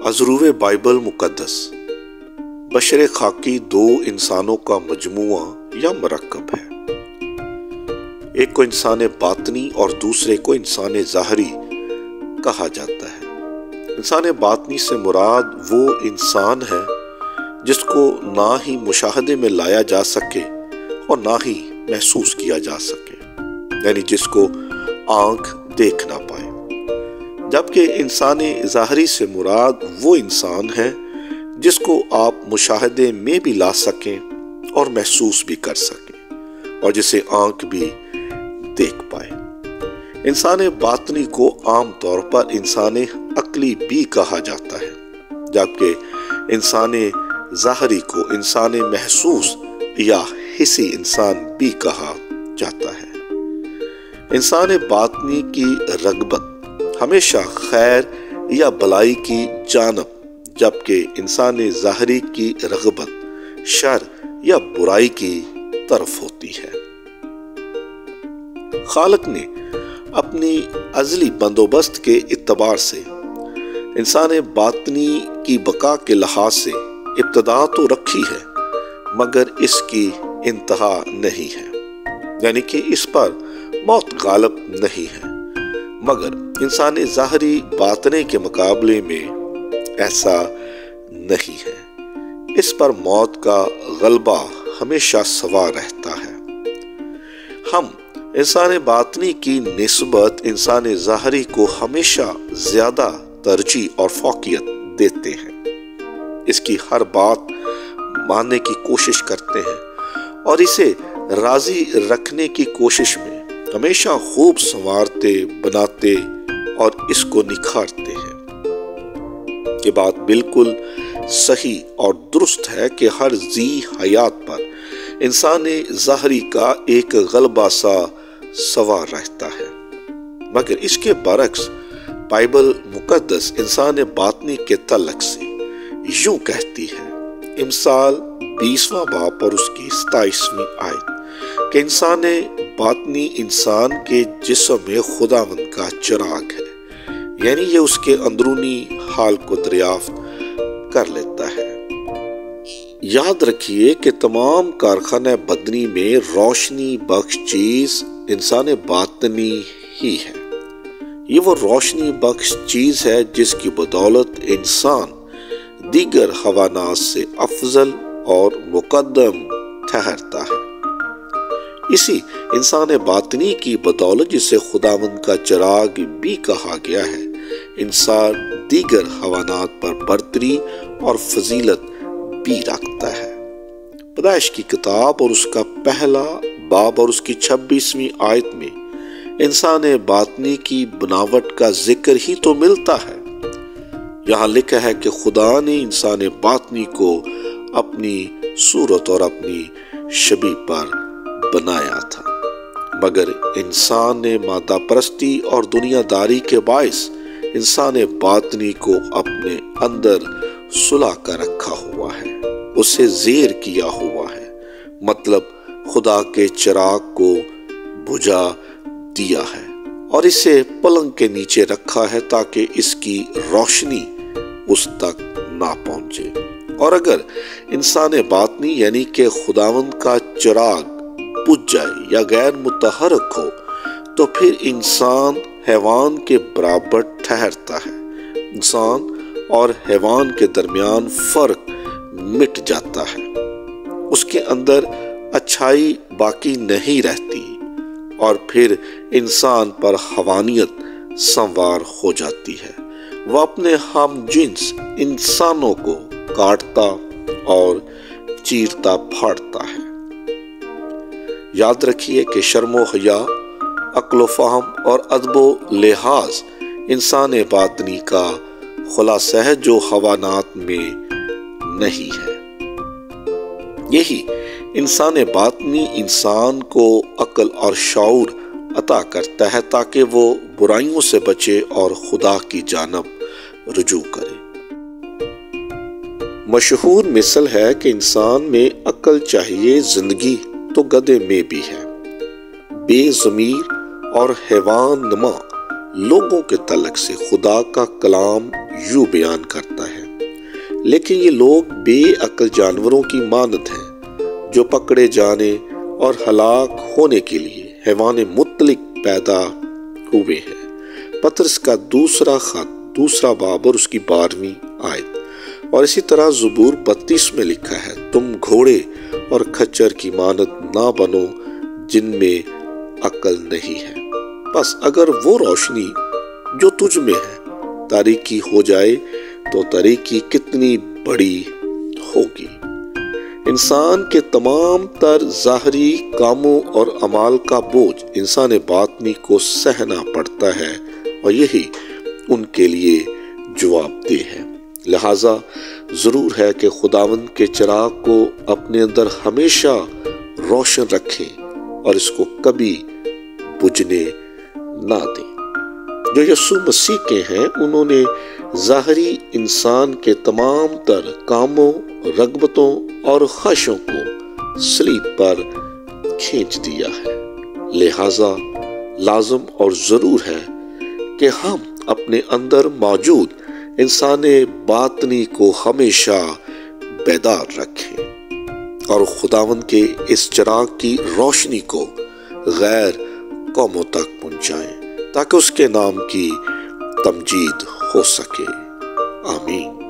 ازروع Bible مقدس بشر خاکی دو انسانوں کا مجموعہ یا مرکب ہے۔ ایک کو انسان باطنی اور دوسرے کو انسان ظاہری کہا جاتا ہے۔ انسان باطنی سے مراد وہ انسان ہے جس کو نہ ہی مشاہدے میں لایا جا سکے اور نہ ہی محسوس کیا جا سکے، یعنی جس کو آنکھ دیکھ نہ پائے، جبکہ انسان ظاہری سے مراد وہ انسان ہے جس کو آپ مشاہدے میں بھی لا سکیں اور محسوس بھی کر سکیں اور جسے آنکھ بھی دیکھ پائے۔ انسان باطنی کو عام طور پر انسان عقلی بھی کہا جاتا ہے، جبکہ انسان ظاہری کو انسان محسوس یا حسی انسان بھی کہا جاتا ہے۔ انسان باطنی کی رغبت ہمیشہ خیر یا بلائی کی جانب، جبکہ انسان ظاہری کی رغبت شر یا برائی کی طرف ہوتی ہے۔ خالق نے اپنی ازلی بندوبست کے اعتبار سے انسان باطنی کی بقا کے لحاظ سے ابتدا تو رکھی ہے، مگر اس کی انتہا نہیں ہے، یعنی کہ اس پر موت غالب نہیں ہے، مگر انسان ظاہری باطنی کے مقابلے میں ایسا نہیں ہے۔ اس پر موت کا غلبہ ہمیشہ سوار رہتا ہے۔ ہم انسان باطنی کی نسبت انسان ظاہری کو ہمیشہ زیادہ ترجیح اور فوقیت دیتے ہیں، اس کی ہر بات ماننے کی کوشش کرتے ہیں اور اسے راضی رکھنے کی کوشش میں ہمیشہ خوب سنوارتے بناتے اور اس کو نکھارتے ہیں۔ یہ بات بالکل صحیح اور درست ہے کہ ہر ذی حیات پر انسان ظاہری کا ایک غلبہ سا سوار رہتا ہے، مگر اس کے برعکس بائبل مقدس انسان باطنی کے تعلق سے یوں کہتی ہے، امثال 20واں باب اور اس کی 27ویں آیت، کہ انسان باطنی انسان کے جسم میں خداوند کا چراغ ہے، یعنی یہ اس کے اندرونی حال کو دریافت کر لیتا ہے۔ یاد رکھیے کہ تمام کارخانہ بدنی میں روشنی بخش چیز انسان باطنی ہی ہے۔ یہ وہ روشنی بخش چیز ہے جس کی بدولت انسان دیگر حیوانات سے افضل اور مقدم ٹھہرتا ہے۔ اسی انسان باطنی کی بدولت جسے خداوند کا چراغ بھی کہا گیا ہے، انسان دیگر حیوانات پر برتری اور فضیلت بھی رکھتا ہے۔ پیدائش کی کتاب اور اس کا پہلا باب اور اس کی 26ویں آیت میں انسان باطنی کی بناوٹ کا ذکر ہی تو ملتا ہے۔ یہاں لکھا ہے کہ خدا نے انسان باطنی کو اپنی صورت اور اپنی شبیہ پر بنایا تھا، مگر انسان نے مادہ پرستی اور دنیا داری کے باعث انسان باطنی کو اپنے اندر سلا کر رکھا ہوا ہے، اسے زیر کیا ہوا ہے، مطلب خدا کے چراغ کو بجھا دیا ہے اور اسے پلنگ کے نیچے رکھا ہے تاکہ اس کی روشنی اس تک نہ پہنچے۔ اور اگر انسان باطنی یعنی کہ خداوند کا چراغ بجھ جائے یا غیر متحرک ہو تو پھر انسان حیوان کے برابر ٹھہرتا ہے۔ انسان اور حیوان کے درمیان فرق مٹ جاتا ہے، اس کے اندر اچھائی باقی نہیں رہتی اور پھر انسان پر حیوانیت سنوار ہو جاتی ہے۔ وہ اپنے ہم جنس انسانوں کو کاٹتا اور چیرتا پھاڑتا ہے۔ یاد رکھیے کہ شرم و حیا، عقل و فہم اور ادب و لحاظ انسان باطنی کا خلاصہ ہے جو حیوانات میں نہیں ہے۔ یہی انسان باطنی انسان کو عقل اور شعور عطا کرتا ہے تاکہ وہ برائیوں سے بچے اور خدا کی جانب رجوع کرے۔ مشہور مثل ہے کہ انسان میں عقل چاہیے، زندگی تو گدھے میں بھی ہے۔ بے ضمیر اور حیوان نما لوگوں کے تعلق سے خدا کا کلام یوں بیان کرتا ہے، لیکن یہ لوگ بے عقل جانوروں کی مانند ہیں جو پکڑے جانے اور ہلاک ہونے کے لیے حیوان مطلق پیدا ہوئے ہیں۔ پطرس کا دوسرا خط، دوسرا باب اور اس کی 12ویں آیت۔ اور اسی طرح زبور 32 میں لکھا ہے، تم گھوڑے اور کھچر کی مانند نہ بنو جن میں عقل نہیں ہے۔ بس اگر وہ روشنی جو تجھ میں ہے تاریکی ہو جائے تو تاریکی کتنی بڑی ہوگی۔ انسان کے تمام تر ظاہری کاموں اور اعمال کا بوجھ انسان باطنی کو سہنا پڑتا ہے، اور یہی ان کے لیے جواب دہ ہے۔ لہٰذا ضرور ہے کہ خداوند کے چراغ کو اپنے اندر ہمیشہ روشن رکھیں اور اس کو کبھی بجھنے نہ دیں۔ جو یسوع مسیح کے ہیں انہوں نے ظاہری انسان کے تمام تر کاموں، رغبتوں اور خواہشوں کو صلیب پر کھینچ دیا ہے۔ لہٰذا لازم اور ضرور ہے کہ ہم اپنے اندر موجود انسان باطنی کو ہمیشہ بیدار رکھیں اور خداوند کے اس چراغ کی روشنی کو غیر قوموں تک پہنچائیں تاکہ اس کے نام کی تمجید ہو سکے۔ آمین۔